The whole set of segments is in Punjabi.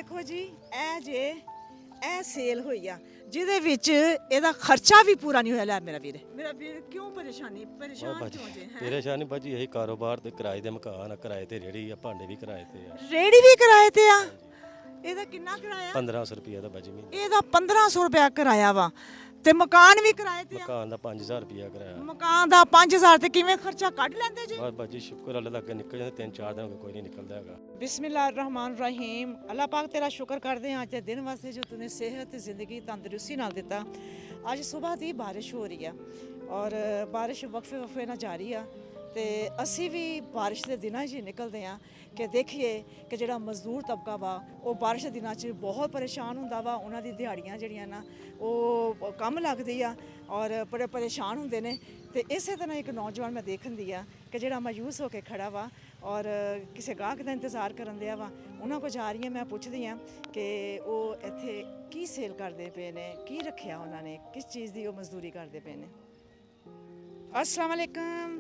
देखो जी ए जे ਇਹ ਸੇਲ ਹੋਈ ਆ ਜਿਹਦੇ ਵਿੱਚ ਇਹਦਾ ਖਰਚਾ ਵੀ ਪੂਰਾ ਨਹੀਂ ਹੋਇਆ। ਲੈ ਮੇਰਾ ਵੀਰ ਕਿਉਂ ਪਰੇਸ਼ਾਨ ਕਿਉਂ ਜੇ ਹੈ? ਪਰੇਸ਼ਾਨੀ ਭਾਜੀ ਇਹੀ ਕਾਰੋਬਾਰ ਤੇ ਕਿਰਾਏ ਦੇ ਮਕਾਨ ਆ, ਕਿਰਾਏ ਤੇ ਰੇੜੀ ਆ, ਭਾਂਡੇ ਵੀ ਕਿਰਾਏ ਤੇ ਆ। ਰੇੜੀ ਵੀ ਕਿਰਾਏ ਤੇ ਆ? ਇਹਦਾ ਕਿੰਨਾ ਕਿਰਾਇਆ? 1500 ਰੁਪਏ ਦਾ ਭਾਜੀ ਮਹੀਨਾ। ਇਹਦਾ 1500 ਰੁਪਇਆ ਕਿਰਾਇਆ ਵਾ ਤੇ ਮਕਾਨ ਵੀ ਕਿਰਾਏ ਤੇ ਆ? ਮਕਾਨ ਦਾ 5000 ਰੁਪਏ ਕਿਰਾਇਆ। ਮਕਾਨ ਦਾ 5000 ਤੇ ਕਿਵੇਂ ਖਰਚਾ ਕੱਢ ਲੈਂਦੇ ਜੀ? ਬਸ ਭਾਜੀ ਸ਼ੁਕਰ ਅੱਲਾਹ ਦਾ, ਅੱਗੇ ਨਿਕਲ ਜਾਂਦੇ 3-4 ਦਿਨ ਹੋ ਗਏ ਕੋਈ ਨਹੀਂ ਨਿਕਲਦਾ ਹੈਗਾ। ਬਿਸਮਿਲ੍ਲਾਹਿਰਰਹਿਮਾਨਿਰਰਹੀਮ। ਅੱਲਾਹ ਪਾਕ ਤੇਰਾ ਸ਼ੁਕਰ ਕਰਦੇ ਹਾਂ ਅੱਜ ਦੇ ਦਿਨ ਵਾਸਤੇ ਜੋ ਤੂਨੇ ਸਿਹਤ ਜ਼ਿੰਦਗੀ ਤੰਦਰੁਸਤੀ ਨਾਲ ਦਿੱਤਾ। ਅੱਜ ਸਵੇਰ ਦੀ ਬਾਰਿਸ਼ ਹੋ ਰਹੀ ਆ ਔਰ ਬਾਰਿਸ਼ ਵਕਫੇ ਨਾਲ ਜਾਰੀ ਆ ਤੇ ਅਸੀਂ ਵੀ ਬਾਰਿਸ਼ ਦੇ ਦਿਨਾਂ 'ਚ ਨਿਕਲਦੇ ਆ ਕਿ ਦੇਖੀਏ ਕਿ ਜਿਹੜਾ ਮਜ਼ਦੂਰ ਤਬਕਾ ਵਾ ਉਹ ਬਾਰਿਸ਼ ਦੇ ਦਿਨਾਂ 'ਚ ਬਹੁਤ ਪਰੇਸ਼ਾਨ ਹੁੰਦਾ ਵਾ। ਉਹਨਾਂ ਦੀ ਦਿਹਾੜੀਆਂ ਜਿਹੜੀਆਂ ਨਾ ਉਹ ਕੰਮ ਲੱਗਦੀ ਆ ਔਰ ਬੜੇ ਪਰੇਸ਼ਾਨ ਹੁੰਦੇ ਨੇ। ਤੇ ਇਸੇ ਤਰ੍ਹਾਂ ਇੱਕ ਨੌਜਵਾਨ ਮੈਂ ਦੇਖਣ ਦੀ ਆ ਕਿ ਜਿਹੜਾ ਮਾਯੂਸ ਹੋ ਕੇ ਖੜਾ ਵਾ ਔਰ ਕਿਸੇ ਗਾਹਕ ਦਾ ਇੰਤਜ਼ਾਰ ਕਰਨ ਦਿਆ ਵਾ। ਉਹਨਾਂ ਕੋਲ ਜਾ ਰਹੀ ਹਾਂ, ਮੈਂ ਪੁੱਛਦੀ ਹਾਂ ਕਿ ਉਹ ਇੱਥੇ ਕੀ ਸੇਲ ਕਰਦੇ ਪਏ ਨੇ, ਕੀ ਰੱਖਿਆ ਉਹਨਾਂ ਨੇ, ਕਿਸ ਚੀਜ਼ ਦੀ ਉਹ ਮਜ਼ਦੂਰੀ ਕਰਦੇ ਪਏ ਨੇ। अस्सलाम वालेकुम।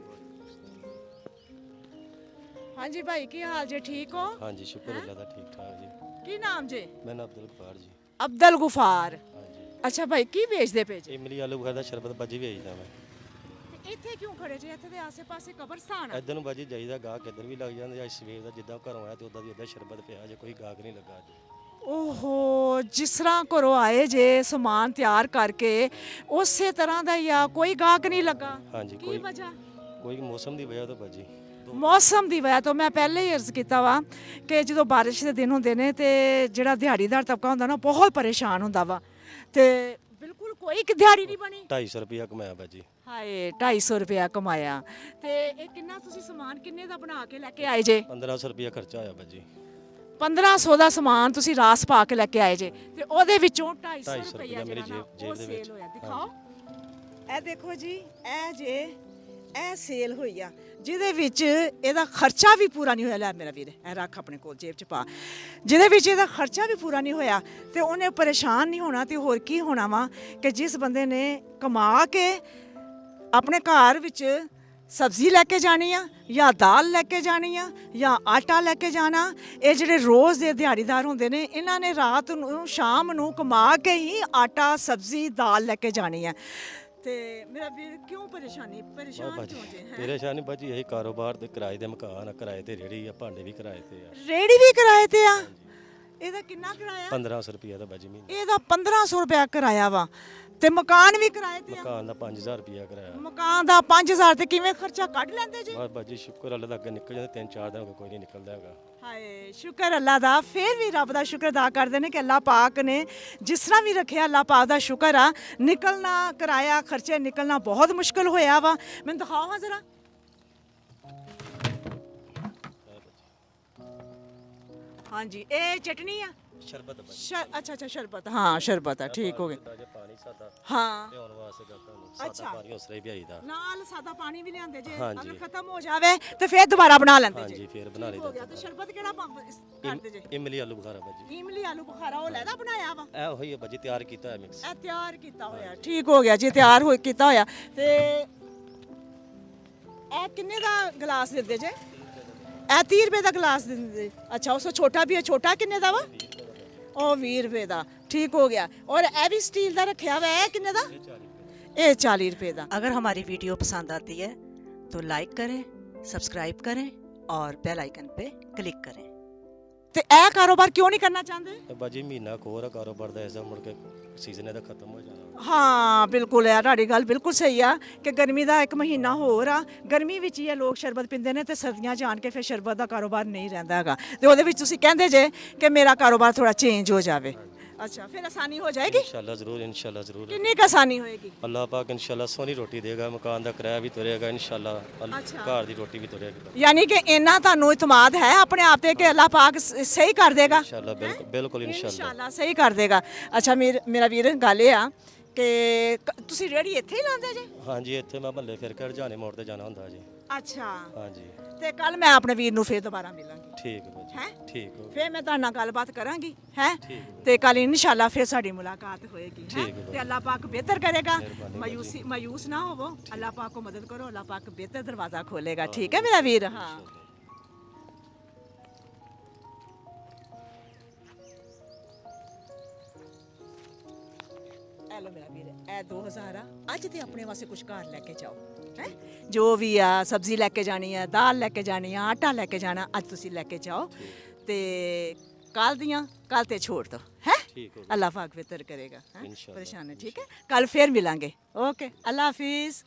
हाँ जी भाई की हाल जे, ठीक हो? हाँ जी शुक्र अल्लाह दा, ठीक ठाक जी। की नाम जे? मेरा अब्दुल गफार जी। अब्दुल गफार। हाँ जी। अच्छा भाई की बेचदे पे जे? इमली आलू बुखारा दा शरबत भाजी भेजदा मैं। ਇੱਥੇ ਕਿਉਂ ਖੜੇ ਜੇ? ਇੱਥੇ ਦੇ ਆਸੇ-ਪਾਸੇ ਕਬਰਸਤਾਨ ਆ। ਇਧਰ ਨੂੰ ਭਾਜੀ ਜਾਈਦਾ, ਗਾਹਕ ਇੱਧਰ ਵੀ ਲੱਗ ਜਾਂਦੇ। ਅੱਜ ਸਵੇਰ ਦਾ ਜਿੱਦਾਂ ਘਰੋਂ ਆਇਆ ਤੇ ਉਦਾਂ ਦੀ ਉਦਾਂ ਸ਼ਰਬਤ ਪਿਆ, ਜੇ ਕੋਈ ਗਾਹਕ ਨਹੀਂ ਲੱਗਾ ਅੱਜ। ਓਹੋ, ਜਿਸ ਤਰ੍ਹਾਂ ਘਰੋਂ ਆਏ ਜੇ ਸਮਾਨ ਤਿਆਰ ਕਰਕੇ ਉਸੇ ਤਰ੍ਹਾਂ ਦਾ ਹੀ ਆ, ਕੋਈ ਗਾਹਕ ਨਹੀਂ ਲੱਗਾ। ਹਾਂਜੀ ਕੀ ਵਜ੍ਹਾ? ਕੋਈ ਮੌਸਮ ਦੀ ਵਜ੍ਹਾ ਤੋਂ ਭਾਜੀ। ਮੌਸਮ ਦੀ ਵਜ੍ਹਾ ਤੋਂ। ਮੈਂ ਪਹਿਲੇ ਹੀ ਅਰਜ਼ ਕੀਤਾ ਵਾ ਕਿ ਜਦੋਂ ਬਾਰਿਸ਼ ਦੇ ਦਿਨ ਹੁੰਦੇ ਨੇ ਤੇ ਜਿਹੜਾ ਦਿਹਾੜੀਦਾਰ ਤਬਕਾ ਹੁੰਦਾ ਨਾ ਬਹੁਤ ਪਰੇਸ਼ਾਨ ਹੁੰਦਾ ਵਾ ਤੇ ਬਿਲਕੁਲ ਕੋਈ ਦਿਹਾੜੀ ਨਹੀਂ ਬਣੀ। 250 ਰੁਪਇਆ ਕਮਾਇਆ ਭਾਜੀ। ਹਾਏ 250 ਰੁਪਇਆ ਕਮਾਇਆ। ਤੇ ਇਹ ਕਿੰਨਾ ਤੁਸੀਂ ਸਮਾਨ ਕਿੰਨੇ ਦਾ ਬਣਾ ਕੇ ਲੈ ਕੇ ਆਏ ਜੇ? 1500 ਰੁਪਇਆ ਖਰਚਾ ਆਇਆ ਭਾਜੀ। 1500 ਦਾ ਸਮਾਨ ਤੁਸੀਂ ਰਾਸ ਪਾ ਕੇ ਲੈ ਕੇ ਆਏ ਜੇ ਤੇ ਉਹਦੇ ਵਿੱਚੋਂ 250 ਰੁਪਇਆ ਮੇਰੀ ਜਿਹੜਾ ਨਾ ਜੇਬ ਉਹ ਦੇ ਸੇਲ ਵਿੱਚ। ਹੋਇਆ। ਦਿਖਾਓ ਇਹ ਦੇਖੋ ਜੀ, ਇਹ ਜੇ ਇਹ ਸੇਲ ਹੋਈ ਆ ਜਿਹਦੇ ਵਿੱਚ ਇਹਦਾ ਖਰਚਾ ਵੀ ਪੂਰਾ ਨਹੀਂ ਹੋਇਆ। ਲੈ ਮੇਰਾ ਵੀਰ ਇਹ ਰੱਖ ਆਪਣੇ ਕੋਲ ਜੇਬ 'ਚ ਪਾ। ਜਿਹਦੇ ਵਿੱਚ ਇਹਦਾ ਖਰਚਾ ਵੀ ਪੂਰਾ ਨਹੀਂ ਹੋਇਆ ਤੇ ਉਹਨੇ ਪਰੇਸ਼ਾਨ ਨਹੀਂ ਹੋਣਾ ਤੇ ਹੋਰ ਕੀ ਹੋਣਾ ਵਾ ਕਿ ਜਿਸ ਬੰਦੇ ਨੇ ਕਮਾ ਕੇ ਆਪਣੇ ਘਰ ਵਿੱਚ ਸਬਜ਼ੀ ਲੈ ਕੇ ਜਾਣੀ ਆ ਜਾਂ ਦਾਲ ਲੈ ਕੇ ਜਾਣੀ ਆ ਜਾਂ ਆਟਾ ਲੈ ਕੇ ਜਾਣਾ। ਇਹ ਜਿਹੜੇ ਰੋਜ਼ ਦੇ ਦਿਹਾੜੀਦਾਰ ਹੁੰਦੇ ਨੇ ਇਹਨਾਂ ਨੇ ਰਾਤ ਨੂੰ ਸ਼ਾਮ ਨੂੰ ਕਮਾ ਕੇ ਹੀ ਆਟਾ ਸਬਜ਼ੀ ਦਾਲ ਲੈ ਕੇ ਜਾਣੀ ਆ। ਤੇ ਮੇਰਾ ਵੀਰ ਕਿਉਂ ਪਰੇਸ਼ਾਨ ਕਿਉਂ ਜੇ ਹੈ? ਪਰੇਸ਼ਾਨੀ ਭਾਜੀ ਇਹੀ ਕਾਰੋਬਾਰ ਤੇ ਕਿਰਾਏ ਦੇ ਮਕਾਨ ਆ, ਕਿਰਾਏ ਤੇ ਰੇੜੀ ਆ, ਭਾਂਡੇ ਵੀ ਕਿਰਾਏ ਤੇ ਆ। ਰੇੜੀ ਵੀ ਕਿਰਾਏ ਤੇ ਆ? ਇਹਦਾ ਕਿੰਨਾ ਕਿਰਾਇਆ? 1500 ਰੁਪਇਆ ਦਾ ਭਾਜੀ ਮਹੀਨਾ। ਇਹਦਾ 1500 ਰੁਪਇਆ ਕਿਰਾਇਆ ਵਾ ਤੇ ਮਕਾਨ ਵੀ ਕਿਰਾਏ ਤੇ ਆ? ਮਕਾਨ ਦਾ 5000 ਰੁਪਇਆ ਕਿਰਾਇਆ। ਮਕਾਨ ਦਾ 5000 ਤੇ ਕਿਵੇਂ ਖਰਚਾ ਕੱਢ ਲੈਂਦੇ ਜੀ? ਬਸ ਭਾਜੀ ਸ਼ੁਕਰ ਅੱਲਾਹ ਦਾ, ਅੱਗੇ ਨਿਕਲ ਜਾਂਦੇ 3-4 ਦਿਨ ਹੋ ਗਏ ਕੋਈ ਨਹੀਂ ਨਿਕਲਦਾ ਹੈਗਾ। ਹਾਏ ਸ਼ੁਕਰ ਅੱਲਾਹ ਦਾ। ਫਿਰ ਵੀ ਰੱਬ ਦਾ ਸ਼ੁਕਰ ਅਦਾ ਕਰਦੇ ਨੇ ਕਿ ਅੱਲਾਹ ਪਾਕ ਨੇ ਜਿਸ ਤਰ੍ਹਾਂ ਵੀ ਰੱਖਿਆ, ਅੱਲਾਹ ਪਾਕ ਦਾ ਸ਼ੁਕਰ ਆ। ਨਿਕਲਣਾ ਕਿਰਾਇਆ ਖਰਚੇ ਨਿਕਲਣਾ ਬਹੁਤ ਮੁਸ਼ਕਲ ਹੋਇਆ ਵਾ। ਮੈਨੂੰ ਦਿਖਾਓ ਹਾਂ ਜ਼ਰਾ। ਹਾਂਜੀ ਇਹ ਚਟਨੀ ਆ? ਸ਼ਰਬਤ ਭਾਜੀ। ਅੱਛਾ ਸ਼ਰਬਤ। ਹਾਂ ਸ਼ਰਬਤ ਆ, ਠੀਕ ਹੋ ਗਿਆ। ਪਾਣੀ ਸਾਦਾ ਹਾਂ ਪਿਆਉਣ ਵਾਸਤੇ ਗਾਹਕਾਂ ਨੂੰ ਸਾਦਾ ਪਾਣੀ ਉਸਰੇ ਵੀ ਆਈਦਾ। ਨਾਲ ਸਾਦਾ ਪਾਣੀ ਵੀ ਲਿਆਂਦੇ ਜੇ? ਹਾਂਜੀ। ਅਗਰ ਖਤਮ ਹੋ ਜਾਵੇ ਤੇ ਫਿਰ ਦੁਬਾਰਾ ਬਣਾ ਲੈਂਦੇ ਜੇ? ਹਾਂਜੀ ਫਿਰ ਬਣਾ ਹੋ ਗਿਆ। ਤੇ ਲਈਦਾ। ਸ਼ਰਬਤ ਕਿਹੜਾ ਕਰਦੇ ਜੇ? ਇਮਲੀ ਆਲੂ ਬੁਖਾਰਾ ਭਾਜੀ। ਇਮਲੀ ਆਲੂ ਬੁਖਾਰਾ ਉਹ ਲੈਦਾ ਬਣਾਇਆ ਵਾ? ਇਹ ਹੋਈ ਹੈ ਭਾਜੀ, ਤਿਆਰ ਕੀਤਾ ਹੈ ਮਿਕਸ। ਇਹ ਤਿਆਰ ਕੀਤਾ ਹੋਇਆ, ਠੀਕ ਹੋ ਗਿਆ ਜੀ, ਤਿਆਰ ਹੋ ਕੀਤਾ ਹੋਇਆ। ਤੇ ਇਹ ਕਿੰਨੇ ਦਾ ਗਲਾਸ ਦਿੰਦੇ ਜੇ? ਇਹ 30 ਰੁਪਏ ਦਾ ਗਲਾਸ ਦਿੰਦੇ? ਅੱਛਾ ਉਸ ਤੋਂ ਛੋਟਾ ਵੀ ਹੈ? ਛੋਟਾ ਕਿੰਨੇ ਦਾ ਵਾ? ਉਹ 20 ਰੁਪਏ ਦਾ, ਠੀਕ ਹੋ गया। और ਇਹ भी स्टील ਦਾ ਰੱਖਿਆ ਹੋਇਆ ਹੈ, ਕਿੰਨੇ ਦਾ? ਇਹ 40 रुपए ਦਾ। अगर हमारी वीडियो पसंद आती है तो लाइक करें, सब्सक्राइब करें और बेल आइकन पे क्लिक करें। ਤੇ ਇਹ ਕਾਰੋਬਾਰ ਕਿਉਂ ਨਹੀਂ ਕਰਨਾ ਚਾਹੁੰਦੇ? ਭਾਜੀ ਮਹੀਨਾ ਕੋਰ ਕਾਰੋਬਾਰ ਦਾ ਐਸਾ ਮੁੜ ਕੇ ਸੀਜ਼ਨ ਇਹਦਾ ਖਤਮ ਹੋ ਜਾਣਾ। ਹਾਂ ਬਿਲਕੁਲ ਹੈ, ਤੁਹਾਡੀ ਗੱਲ ਬਿਲਕੁਲ ਸਹੀ ਆ ਕਿ ਗਰਮੀ ਦਾ ਇੱਕ ਮਹੀਨਾ ਹੋਰ ਆ। ਗਰਮੀ ਵਿੱਚ ਹੀ ਇਹ ਲੋਕ ਸ਼ਰਬਤ ਪੀਂਦੇ ਨੇ ਤੇ ਸਰਦੀਆਂ 'ਚ ਆਣ ਕੇ ਫਿਰ ਸ਼ਰਬਤ ਦਾ ਕਾਰੋਬਾਰ ਨਹੀਂ ਰਹਿੰਦਾ ਹੈਗਾ ਤੇ ਉਹਦੇ ਵਿੱਚ ਤੁਸੀਂ ਕਹਿੰਦੇ ਜੇ ਕਿ ਮੇਰਾ ਕਾਰੋਬਾਰ ਥੋੜਾ ਚੇਂਜ ਹੋ ਜਾਵੇ। ਅੱਛਾ ਫਿਰ ਆਸਾਨੀ ਹੋ ਜਾਏਗੀ? इंशाल्लाह ज़रूर, इंशाल्लाह ज़रूर। ਕਿੰਨੀ ਕੁ ਆਸਾਨੀ ਹੋਏਗੀ? अल्लाह पाक इंशाल्लाह सोनी रोटी देगा, मकान का किराया भी तुरेगा इंशाल्लाह, अच्छा। घर की रोटी भी तुरेगी ਯਾਨੀ ਕਿ ਇੰਨਾ ਤੁਹਾਨੂੰ ਇਤਮਾਦ ਹੈ ਆਪਣੇ ਆਪ ਤੇ ਕਿ ਅੱਲਾਹ ਪਾਕ ਸਹੀ ਕਰ ਦੇਗਾ? इंशाल्लाह, बिल्कुल बिल्कुल इंशाल्लाह। ਇਨਸ਼ਾਅੱਲਾ ਸਹੀ ਕਰ ਦੇਗਾ। ਅੱਛਾ ਮੇਰਾ ਵੀਰ ਗੱਲ ਇਹ ਆ ਕਿ ਤੁਸੀਂ ਰੇੜੀ ਇੱਥੇ ਹੀ ਲਾਉਂਦੇ ਜੇ? हाँ जी, इतने मैं भले फिर के हरजाने मोड़ ते जाना होंदा जी। ਅੱਛਾ हाँ जी ਤੇ ਕੱਲ ਮੈਂ ਆਪਣੇ ਵੀਰ ਨੂੰ ਫੇਰ ਦੁਬਾਰਾ ਮਿਲਾਂਗੀ। ठीक है भाजी, ਹੈਂ? ठीक हो ਫੇਰ ਮੈਂ ਤੁਹਾਡੇ ਨਾਲ ਗੱਲਬਾਤ ਕਰਾਂਗੀ ਹੈ ਠੀਕ ਤੇ ਕੱਲ ਇਨਸ਼ਾਅੱਲਾ ਫੇਰ ਸਾਡੀ ਮੁਲਾਕਾਤ ਹੋਏਗੀ। ਠੀਕ ਹੈ ਤੇ ਅੱਲਾਹ ਪਾਕ ਬਿਹਤਰ ਕਰੇਗਾ। ਮਿਹਰਬਾਨੀ ਮਾयूस ना हो, अल्लाह पाक को मदद करो, अल्लाह पाक बेहतर दरवाज़ा खोलेगा। ठीक है मेरा वीर? हाँ ਲਓ ਮੇਰਾ ਵੀਰ, ਇਹ 2000 ਆ, ਅੱਜ ਤੇ ਆਪਣੇ ਵਾਸਤੇ ਕੁਝ ਘਰ ਲੈ ਕੇ ਜਾਓ ਹੈ। ਜੋ ਵੀ ਆ, ਸਬਜ਼ੀ ਲੈ ਕੇ ਜਾਣੀ ਆ, ਦਾਲ ਲੈ ਕੇ ਜਾਣੀ ਆ, ਆਟਾ ਲੈ ਕੇ ਜਾਣਾ, ਅੱਜ ਤੁਸੀਂ ਲੈ ਕੇ ਜਾਓ ਤੇ ਕੱਲ ਤੇ ਛੋੜ ਦੋ ਹੈ। ਠੀਕ ਹੋ ਗਿਆ ਅੱਲਾਹ ਪਾਕ ਬਿਹਤਰ ਕਰੇਗਾ, ਹੈਂ? इंशाल्लाह, परेशान है, ठीक है, कल फिर मिलेंगे। ओके, अल्लाह हाफिज़।